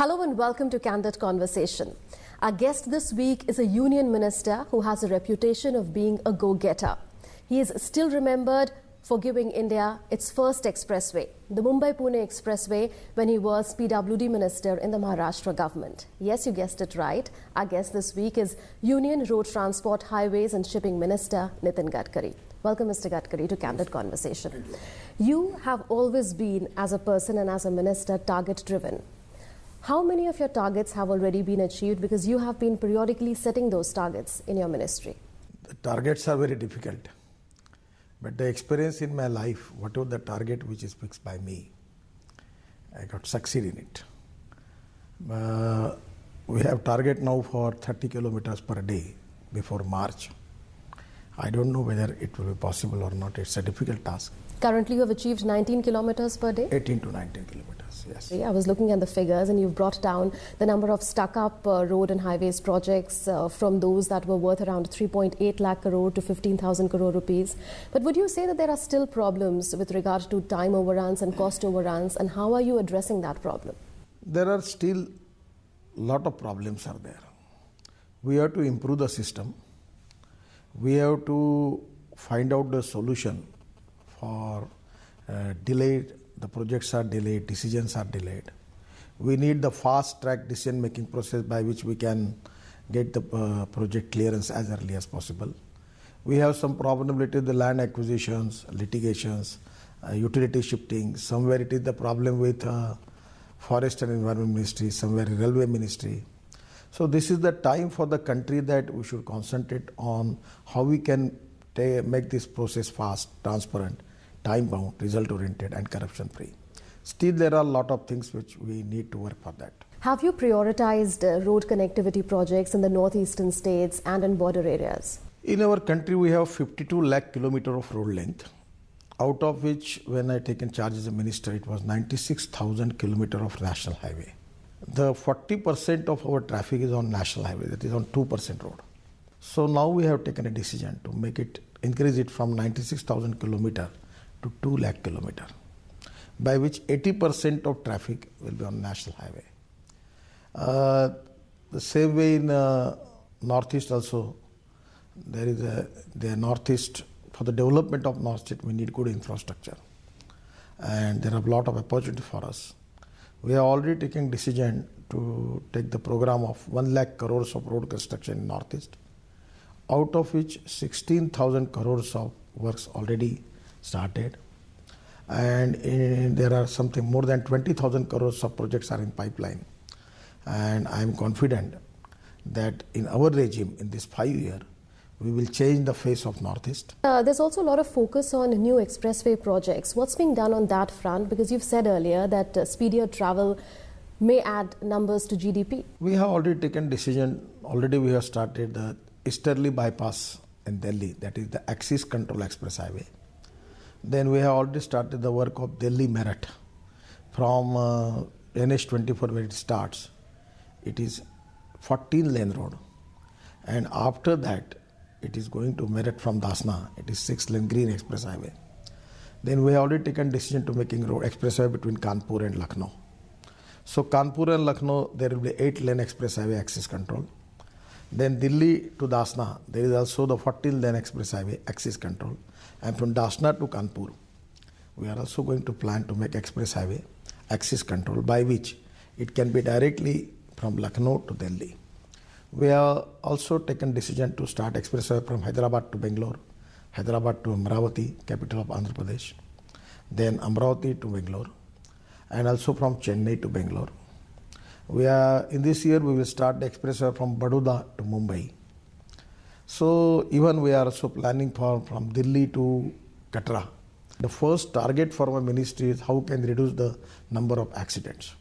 Hello and welcome to Candid Conversation. Our guest this week is a union minister who has a reputation of being a go-getter. He is still remembered for giving India its first expressway, the Mumbai-Pune Expressway, when he was PWD minister in the Maharashtra government. Yes, you guessed it right. Our guest this week is Union Road Transport, Highways and Shipping Minister Nitin Gadkari. Welcome, Mr. Gadkari, to Candid Conversation. You have always been, as a person and as a minister, target-driven. How many of your targets have already been achieved? Because you have been periodically setting those targets in your ministry. The targets are very difficult. But the experience in my life, whatever the target which is fixed by me, I got succeed in it. We have target now for 30 kilometers per day before March. I don't know whether it will be possible or not. It's a difficult task. Currently, you have achieved 19 kilometers per day? 18 to 19 kilometers, yes. I was looking at the figures and you've brought down the number of stuck-up road and highways projects from those that were worth around 3.8 lakh crore to 15,000 crore rupees. But would you say that there are still problems with regard to time overruns and cost overruns, and how are you addressing that problem? There are still a lot of problems are there. We have to improve the system. We have to find out the solution for delayed, the projects are delayed, decisions are delayed. We need the fast track decision making process by which we can get the project clearance as early as possible. We have some problem with the land acquisitions, litigations, utility shifting. Somewhere it is the problem with Forest and Environment Ministry, somewhere Railway Ministry. So this is the time for the country that we should concentrate on how we can make this process fast, transparent, time-bound, result-oriented and corruption-free. Still, there are a lot of things which we need to work for that. Have you prioritized road connectivity projects in the northeastern states and in border areas? In our country, we have 52 lakh kilometers of road length, out of which, when I taken charge as a minister, it was 96,000 kilometers of national highway. The 40% of our traffic is on national highway, that is on 2% road. So now we have taken a decision to make it, increase it from 96,000 kilometers to 2 lakh kilometers, by which 80% of traffic will be on national highway. The same way in northeast also, there is the northeast, for the development of northeast we need good infrastructure, and there are a lot of opportunity for us. We have already taken decision to take the program of 1 lakh crores of road construction in northeast, out of which 16,000 crores of works already started, and there are something more than 20,000 crores of projects are in pipeline. And I am confident that in our regime, in this 5 year, we will change the face of Northeast. There's also a lot of focus on new expressway projects. What's being done on that front? Because you've said earlier that speedier travel may add numbers to GDP. We have already taken decision. Already we have started the Easterly bypass in Delhi, that is the Axis Control Express Highway. Then we have already started the work of Delhi Meerut. From NH24 where it starts, it is 14-lane road. And after that, it is going to Meerut from Dasna. It is 6-lane green express highway. Then we have already taken decision to making road expressway between Kanpur and Lucknow. So Kanpur and Lucknow, there will be 8-lane express highway axis control. Then Delhi to Dasna, there is also the 14-lane express highway axis control. And from Dasna to Kanpur, we are also going to plan to make express highway axis control, by which it can be directly from Lucknow to Delhi. We have also taken decision to start expressway from Hyderabad to Bangalore, Hyderabad to Amravati, capital of Andhra Pradesh, then Amravati to Bangalore, and also from Chennai to Bangalore. In this year we will start the expressway from Baroda to Mumbai. So even we are also planning for from Delhi to Katra. The first target for my ministry is how can reduce the number of accidents.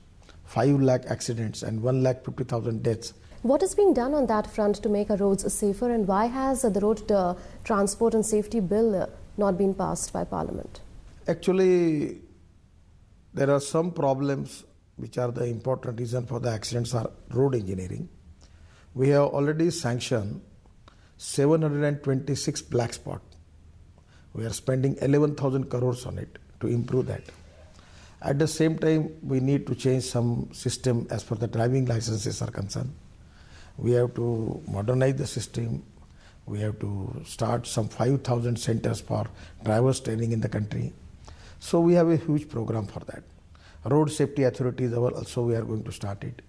5 lakh accidents and 1,50,000 deaths. What is being done on that front to make our roads safer, and why has the Road Transport and Safety Bill not been passed by Parliament? Actually, there are some problems which are the important reason for the accidents are road engineering. We have already sanctioned 726 black spot. We are spending 11,000 crores on it to improve that. At the same time, we need to change some system as per the driving licenses are concerned. We have to modernize the system. We have to start some 5,000 centers for drivers training in the country. So we have a huge program for that. Road safety authorities also we are going to start it.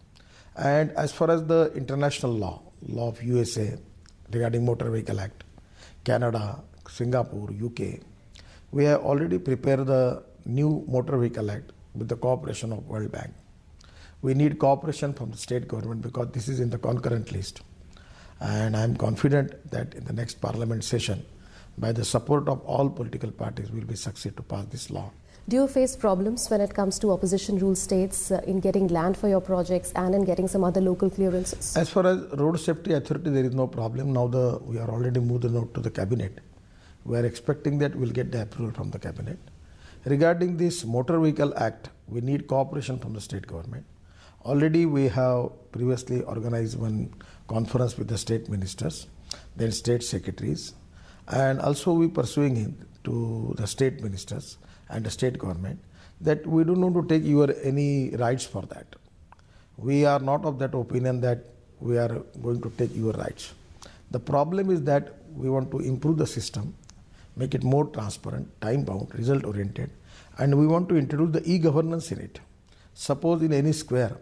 And as far as the international law of USA regarding Motor Vehicle Act, Canada, Singapore, UK, we have already prepared the new Motor Vehicle Act with the cooperation of World Bank. We need cooperation from the state government because this is in the concurrent list. And I am confident that in the next parliament session, by the support of all political parties, we will be succeed to pass this law. Do you face problems when it comes to opposition rule states in getting land for your projects and in getting some other local clearances? As far as road safety authority, there is no problem. Now we are already moved the note to the cabinet. We are expecting that we will get the approval from the cabinet. Regarding this Motor Vehicle Act, we need cooperation from the state government. Already we have previously organized one conference with the state ministers, then state secretaries, and also we pursuing it to the state ministers and the state government that we don't want to take any rights for that. We are not of that opinion that we are going to take your rights. The problem is that we want to improve the system, make it more transparent, time-bound, result-oriented, and we want to introduce the e-governance in it. Suppose in any square,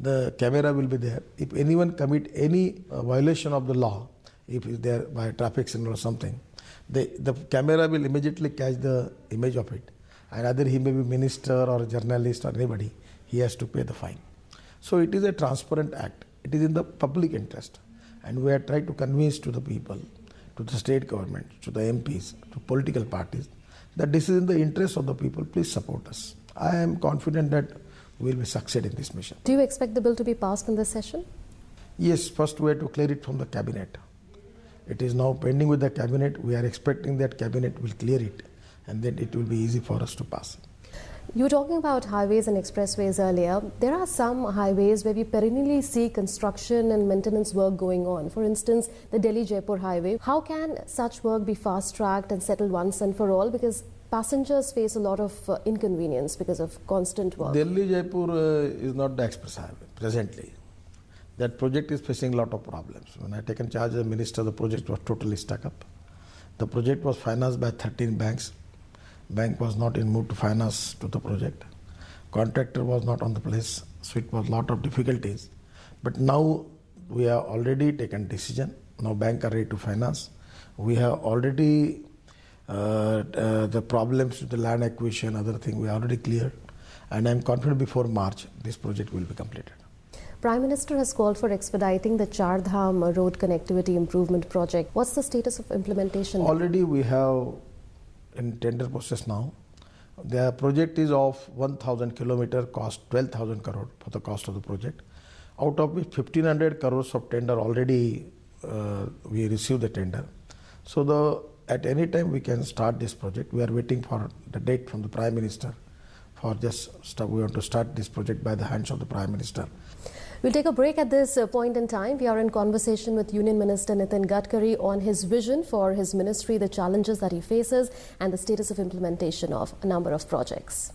the camera will be there. If anyone commit any violation of the law, if it's there by traffic signal or something, the camera will immediately catch the image of it. And either he may be minister or a journalist or anybody, he has to pay the fine. So it is a transparent act. It is in the public interest. And we are trying to convince to the people, to the state government, to the MPs, to political parties, that this is in the interest of the people. Please support us. I am confident that we will succeed in this mission. Do you expect the bill to be passed in this session? Yes, first we have to clear it from the cabinet. It is now pending with the cabinet. We are expecting that cabinet will clear it and then it will be easy for us to pass. You were talking about highways and expressways earlier. There are some highways where we perennially see construction and maintenance work going on. For instance, the Delhi-Jaipur highway. How can such work be fast-tracked and settled once and for all? Because passengers face a lot of inconvenience because of constant work. Delhi-Jaipur is not the express highway presently. That project is facing a lot of problems. When I taken charge as minister, the project was totally stuck up. The project was financed by 13 banks. Bank was not in mood to finance to the project. Contractor was not on the place, so it was a lot of difficulties. But now we have already taken decision. Now bank are ready to finance. We have already the problems with the land acquisition, other thing we already cleared. And I am confident before March this project will be completed. Prime Minister has called for expediting the Char Dham road connectivity improvement project. What's the status of implementation? Already we have in tender process now. The project is of 1,000 kilometer, cost 12,000 crore for the cost of the project. Out of which 1,500 crores of tender already we received the tender. So at any time we can start this project. We are waiting for the date from the Prime Minister for we want to start this project by the hands of the Prime Minister. We'll take a break at this point in time. We are in conversation with Union Minister Nitin Gadkari on his vision for his ministry, the challenges that he faces, and the status of implementation of a number of projects.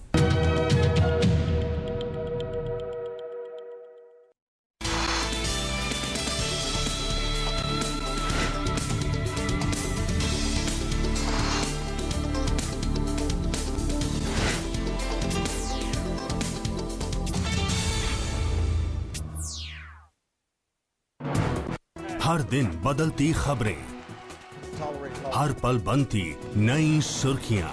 हर दिन बदलती खबरें, हर पल बनती नई सुर्खियां,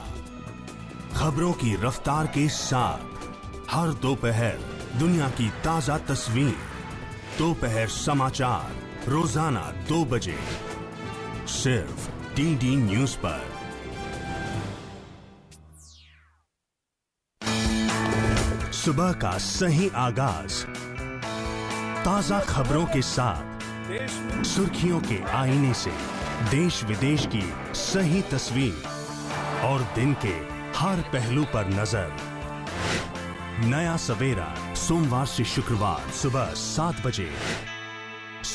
खबरों की रफ्तार के साथ हर दोपहर दुनिया की ताजा तस्वीर। दोपहर समाचार रोजाना 2 बजे सिर्फ डीडी न्यूज पर। सुबह का सही आगाज ताजा खबरों के साथ, सुर्खियों के आईने से देश विदेश की सही तस्वीर और दिन के हर पहलू पर नजर। नया सवेरा सोमवार से शुक्रवार सुबह 7 बजे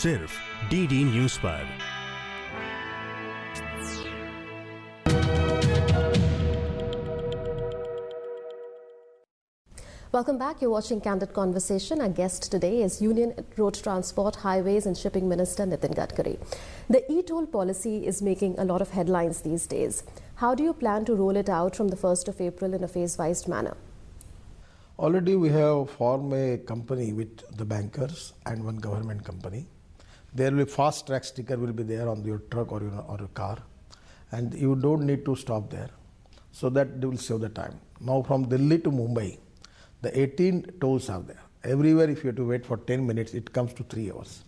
सिर्फ डीडी न्यूज पर। Welcome back. You're watching Candid Conversation. Our guest today is Union Road Transport, Highways and Shipping Minister Nitin Gadkari. The e-toll policy is making a lot of headlines these days. How do you plan to roll it out from the 1st of April in a phase-wise manner? Already we have formed a company with the bankers and one government company. There will be fast track sticker will be there on your truck or your car, and you don't need to stop there. So that will save the time. Now from Delhi to Mumbai, the 18 tolls are there. Everywhere if you have to wait for 10 minutes, it comes to 3 hours.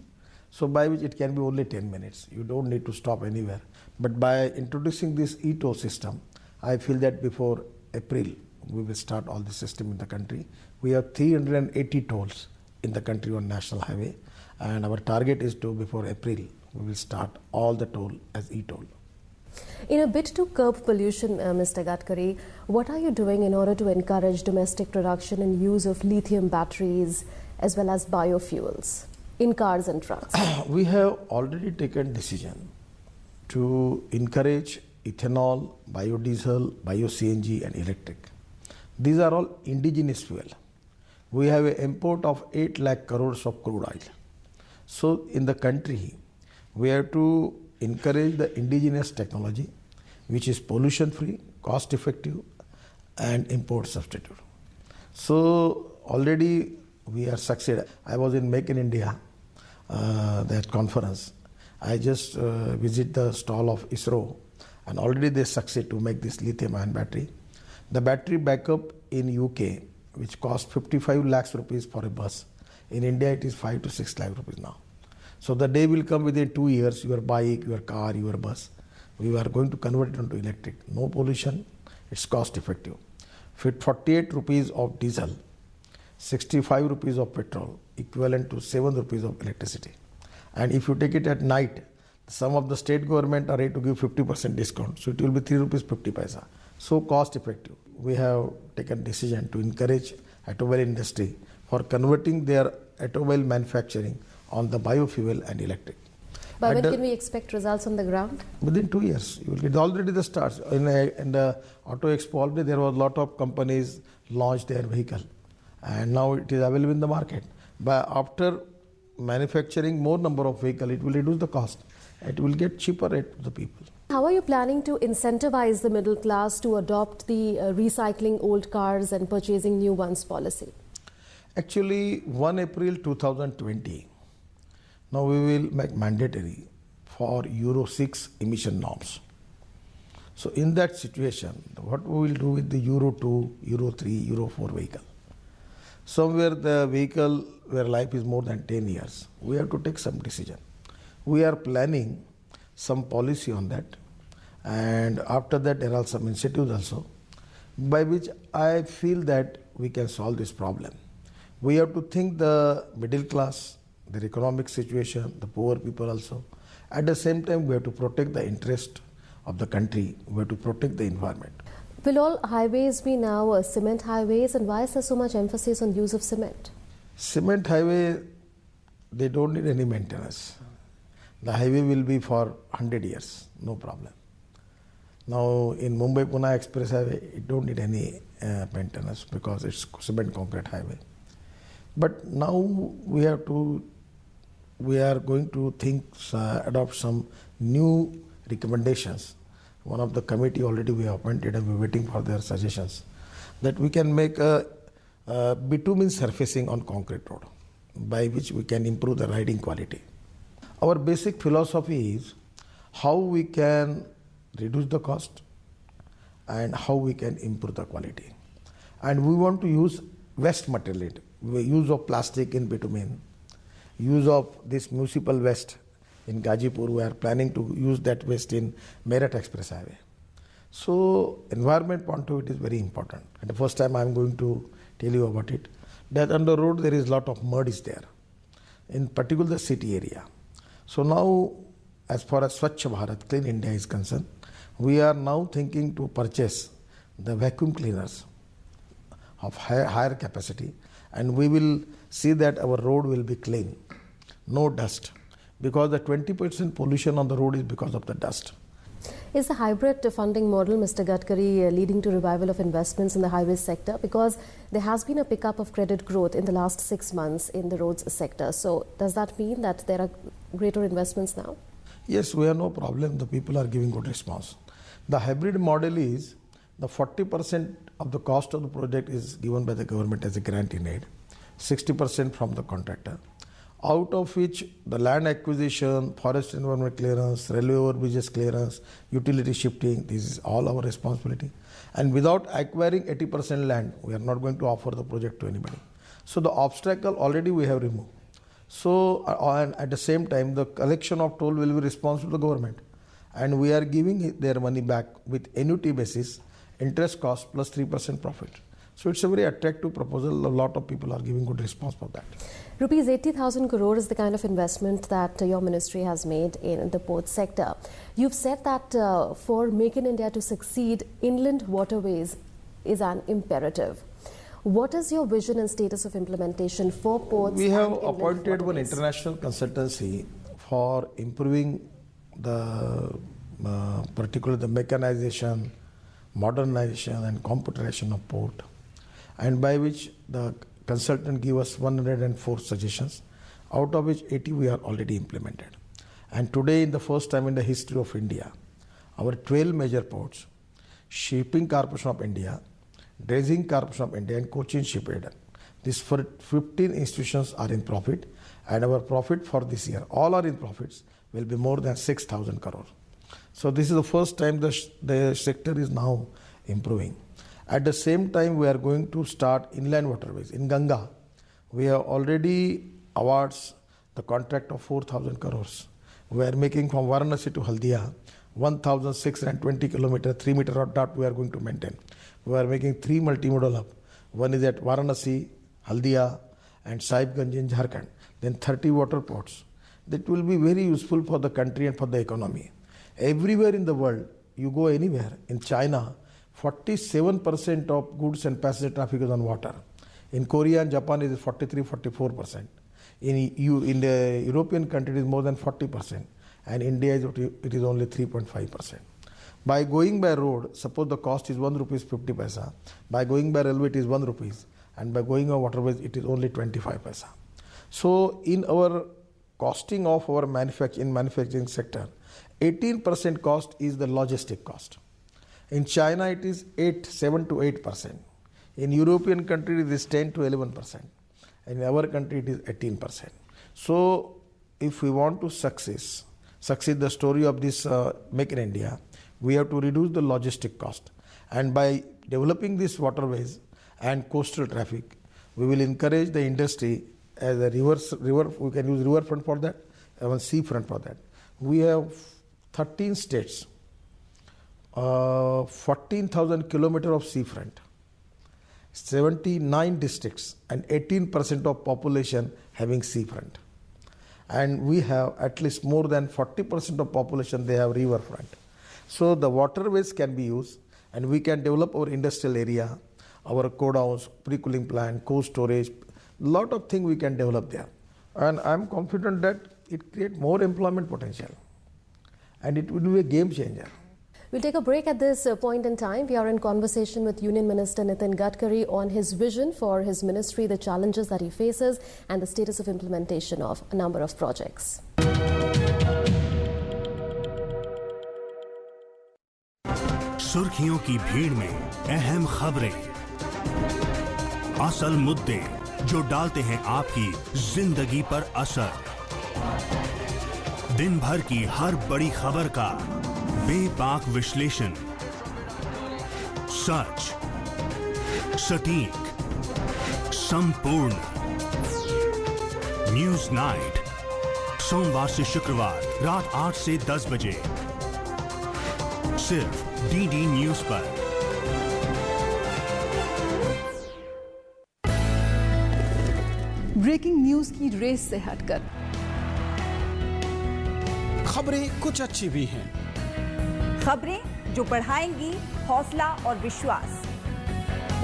So by which it can be only 10 minutes. You don't need to stop anywhere. But by introducing this e-toll system, I feel that before April, we will start all the system in the country. We have 380 tolls in the country on national highway. And our target is to, before April, we will start all the toll as e-toll. In a bid to curb pollution, Mr. Gadkari, what are you doing in order to encourage domestic production and use of lithium batteries as well as biofuels in cars and trucks? We have already taken decision to encourage ethanol, biodiesel, bio-CNG and electric. These are all indigenous fuel. We have an import of 8 lakh crores of crude oil. So in the country, we have to encourage the indigenous technology, which is pollution free, cost effective and import substitute. So already we are succeeded. I was in Make in India, that conference. I just visit the stall of ISRO, and already they succeed to make this lithium ion battery. The battery backup in UK, which costs 55 lakhs rupees for a bus, in India it is 5 to 6 lakh rupees now. So the day will come within 2 years, your bike, your car, your bus, we are going to convert it into electric. No pollution, it's cost effective. 48 rupees of diesel, 65 rupees of petrol, equivalent to 7 rupees of electricity. And if you take it at night, some of the state government are ready to give 50% discount. So it will be 3 rupees 50 paisa. So cost effective. We have taken decision to encourage automobile industry for converting their automobile manufacturing on the biofuel and electric. By when can we expect results on the ground? Within 2 years. You will get already the starts. In the Auto Expo already there was a lot of companies launched their vehicle, and now it is available in the market. But after manufacturing more number of vehicles, it will reduce the cost. It will get cheaper rate to the people. How are you planning to incentivize the middle class to adopt the recycling old cars and purchasing new ones policy? Actually, 1 April 2020, now we will make mandatory for Euro 6 emission norms. So in that situation, what we will do with the Euro 2, Euro 3, Euro 4 vehicle? Somewhere the vehicle where life is more than 10 years, we have to take some decision. We are planning some policy on that, and after that there are some incentives also, by which I feel that we can solve this problem. We have to think the middle class, their economic situation, the poor people also. At the same time, we have to protect the interest of the country. We have to protect the environment. Will all highways be now cement highways, and why is there so much emphasis on use of cement? Cement highway, they don't need any maintenance. The highway will be for 100 years, no problem. Now in Mumbai-Pune Express Highway, it don't need any maintenance because it's cement concrete highway. But now we are going to adopt some new recommendations. One of the committee already we have appointed, and we are waiting for their suggestions, that we can make a bitumen surfacing on concrete road, by which we can improve the riding quality. Our basic philosophy is how we can reduce the cost and how we can improve the quality. And we want to use waste material, use of plastic in bitumen, use of this municipal waste in Gazipur. We are planning to use that waste in Meerut Express Highway. So environment point of view, it is very important. And the first time I am going to tell you about it, that on the road there is a lot of mud is there, in particular the city area. So now, as far as Swachh Bharat, Clean India is concerned, we are now thinking to purchase the vacuum cleaners of higher capacity, and we will see that our road will be clean, no dust, because the 20% pollution on the road is because of the dust. Is the hybrid funding model, Mr. Gadkari, leading to revival of investments in the highways sector? Because there has been a pickup of credit growth in the last 6 months in the roads sector. So does that mean that there are greater investments now? Yes, we have no problem. The people are giving good response. The hybrid model is the 40% of the cost of the project is given by the government as a grant in aid, 60% from the contractor, out of which the land acquisition, forest environment clearance, railway overbridges clearance, utility shifting, this is all our responsibility. And without acquiring 80% land, we are not going to offer the project to anybody. So the obstacle already we have removed. So and at the same time, the collection of toll will be responsible to the government. And we are giving their money back with annuity basis, interest cost plus 3% profit. So it's a very attractive proposal. A lot of people are giving good response for that. Rupees 80,000 crore is the kind of investment that your ministry has made in the port sector. You've said that for Make in India to succeed, inland waterways is an imperative. What is your vision and status of implementation for ports? We have appointed one international consultancy for improving the particularly the mechanization, modernization and computerization of port, and by which the consultant gave us 104 suggestions, out of which 80 we are already implemented. And today, in the first time in the history of India, our 12 major ports, Shipping Corporation of India, Dredging Corporation of India and Cochin Shipyard, these 15 institutions are in profit, and our profit for this year, all are in profits, will be more than 6,000 crore. So this is the first time the sector is now improving. At the same time, we are going to start inland waterways. In Ganga, we have already awards the contract of 4,000 crores. We are making from Varanasi to Haldia 1,620 kilometers, 3 meter dot we are going to maintain. We are making 3 multimodal hub. One is at Varanasi, Haldia and Sahibganj in Jharkhand. Then 30 water ports. That will be very useful for the country and for the economy. Everywhere in the world, you go anywhere, in China, 47% of goods and passenger traffic is on water. In Korea and Japan, it is 43-44%. In the European country, it is more than 40%. And India, it is only 3.5%. By going by road, suppose the cost is 1 rupees 50 paisa. By going by railway, it is 1 rupees. And by going on waterways, it is only 25 paisa. So in our costing of our manufacturing sector, 18% cost is the logistic cost. In China, it is 7 to 8%. In European country, it is 10 to 11%. In our country, it is 18%. So, if we want to succeed the story of this Make in India, we have to reduce the logistic cost. And by developing these waterways and coastal traffic, we will encourage the industry as a river. We can use riverfront for that, and seafront for that. We have 13 states, 14,000 kilometers of seafront, 79 districts and 18% of population having seafront. And we have at least more than 40% of population, they have riverfront. So the waterways can be used and we can develop our industrial area, our codowns, pre-cooling plant, cold storage, lot of things we can develop there. And I am confident that it creates more employment potential and it will be a game changer. We'll take a break at this point in time. We are in conversation with Union Minister Nitin Gadkari on his vision for his ministry, the challenges that he faces and the status of implementation of a number of projects. सुर्खियों की भीड़ में अहम खबरें, असल मुद्दे जो डालते हैं आपकी जिंदगी पर असर, दिन भर की हर बड़ी खबर का बेबाक विश्लेषण, सच, सटीक, संपूर्ण। न्यूज नाइट, सोमवार से शुक्रवार रात 8 से 10 बजे सिर्फ डीडी न्यूज पर। ब्रेकिंग न्यूज की रेस से हटकर खबरें कुछ अच्छी भी हैं, खबरें जो बढ़ाएंगी हौसला और विश्वास,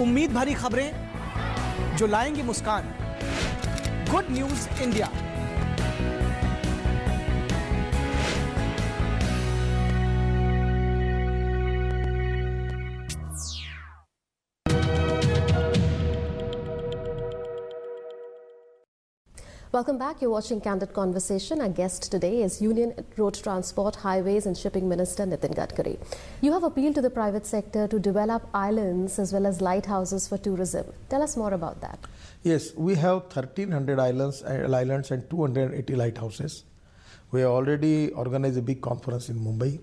उम्मीद भरी खबरें जो लाएंगी मुस्कान। Good news India. Welcome back. You're watching Candid Conversation. Our guest today is Union Road Transport, Highways and Shipping Minister Nitin Gadkari. You have appealed to the private sector to develop islands as well as lighthouses for tourism. Tell us more about that. Yes, we have 1,300 islands and 280 lighthouses. We have already organized a big conference in Mumbai.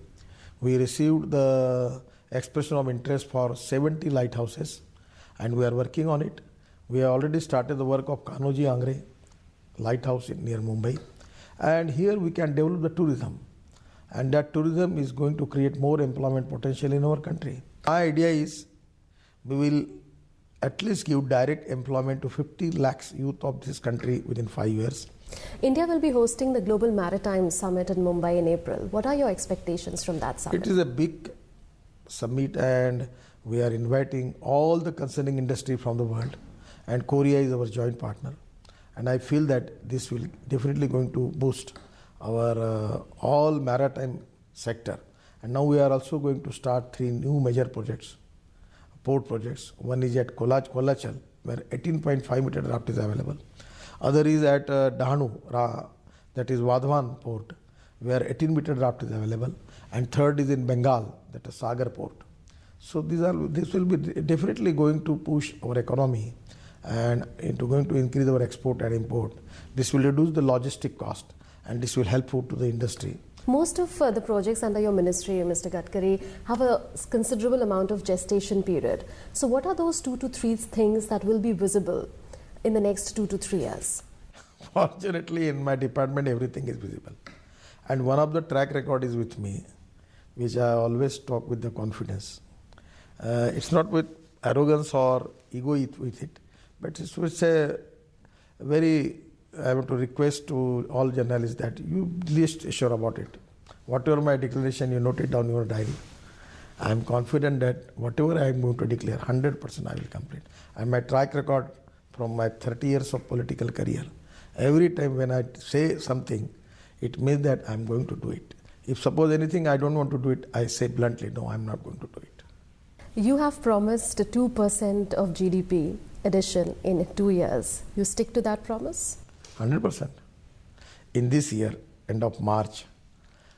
We received the expression of interest for 70 lighthouses and we are working on it. We have already started the work of Kanoji Angre lighthouse near Mumbai, and here we can develop the tourism, and that tourism is going to create more employment potential in our country. My idea is we will at least give direct employment to 50 lakhs youth of this country within 5 years. India will be hosting the Global Maritime Summit in Mumbai in April. What are your expectations from that summit? It is a big summit and we are inviting all the concerning industry from the world, and Korea is our joint partner. And I feel that this will definitely going to boost our all maritime sector. And now we are also going to start 3 new major projects, port projects. One is at Kolachal, where 18.5 meter draft is available. Other is at Dahanu, that is Vadhavan port, where 18 meter draft is available. And third is in Bengal, that is Sagar port. So this will be definitely going to push our economy and going to increase our export and import. This will reduce the logistic cost and this will help to the industry. Most of the projects under your ministry, Mr. Gadkari, have a considerable amount of gestation period. So what are those 2 to 3 things that will be visible in the next 2 to 3 years? Fortunately, in my department, everything is visible. And one of the track record is with me, which I always talk with the confidence. It's not with arrogance or ego with it, but it's a very, I want to request to all journalists that you least sure about it. Whatever my declaration, you note it down in your diary. I am confident that whatever I am going to declare, 100% I will complete. And my track record from my 30 years of political career, every time when I say something, it means that I am going to do it. If suppose anything I don't want to do it, I say bluntly, no, I am not going to do it. You have promised a 2% of GDP addition in 2 years. You stick to that promise? 100%. In this year, end of March,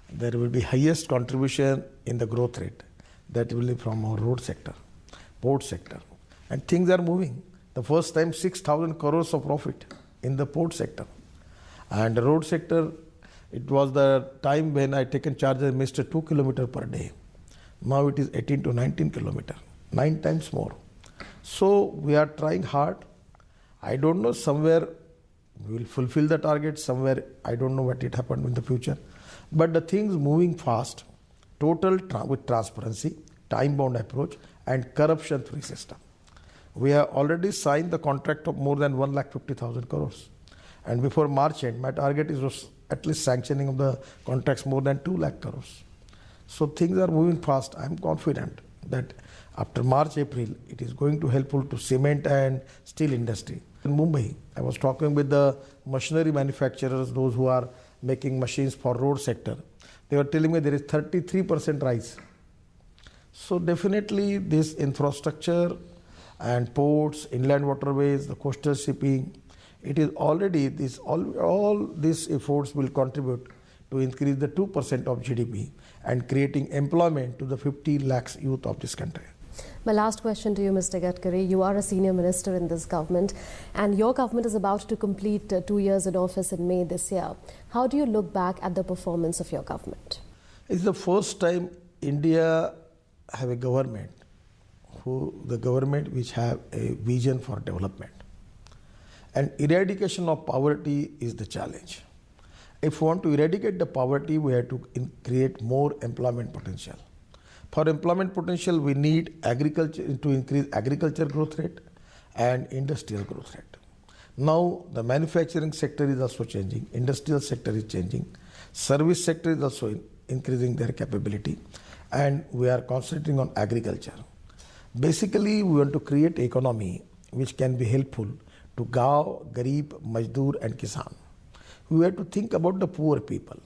there will be highest contribution in the growth rate. That will be from our road sector, port sector. And things are moving. The first time 6,000 crores of profit in the port sector. And the road sector, it was the time when I taken charge as Mr. 2 kilometer per day. Now it is 18 to 19 kilometer, 9 times more. So we are trying hard. I don't know, somewhere we will fulfill the target, somewhere I don't know what it happened in the future. But the things moving fast, total with transparency, time-bound approach and corruption-free system. We have already signed the contract of more than 1,50,000 crores. And before March end, my target is at least sanctioning of the contracts more than 2 lakh crores. So things are moving fast. I am confident that after March, April, it is going to helpful to cement and steel industry. In Mumbai, I was talking with the machinery manufacturers, those who are making machines for road sector. They were telling me there is 33% rise. So definitely this infrastructure and ports, inland waterways, the coastal shipping, it is already this all these efforts will contribute to increase the 2% of GDP and creating employment to the 50 lakhs youth of this country. My last question to you, Mr. Gadkari. You are a senior minister in this government and your government is about to complete 2 years in office in May this year. How do you look back at the performance of your government? It's the first time India have a government, which have a vision for development. And eradication of poverty is the challenge. If we want to eradicate the poverty, we have to create more employment potential. For employment potential, we need agriculture to increase agriculture growth rate and industrial growth rate. Now, the manufacturing sector is also changing, industrial sector is changing, service sector is also increasing their capability, and we are concentrating on agriculture. Basically, we want to create economy which can be helpful to Gaon, Garib, Mazdoor and Kisan. We have to think about the poor people.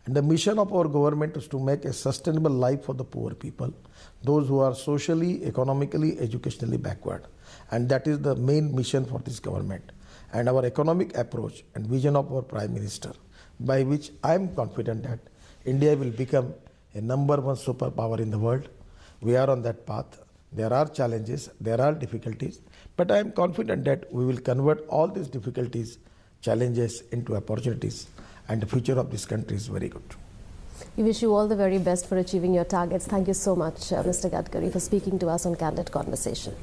And the mission of our government is to make a sustainable life for the poor people, those who are socially, economically, educationally backward. And that is the main mission for this government. and our economic approach and vision of our Prime Minister, by which I am confident that India will become a number one superpower in the world. We are on that path. There are challenges, there are difficulties, but I am confident that we will convert all these difficulties, challenges into opportunities, and the future of this country is very good. We wish you all the very best for achieving your targets. Thank you so much, Mr. Gadkari, for speaking to us on Candid Conversation.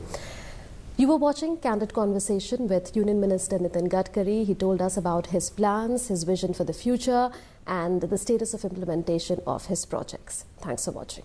You were watching Candid Conversation with Union Minister Nitin Gadkari. He told us about his plans, his vision for the future, and the status of implementation of his projects. Thanks for watching.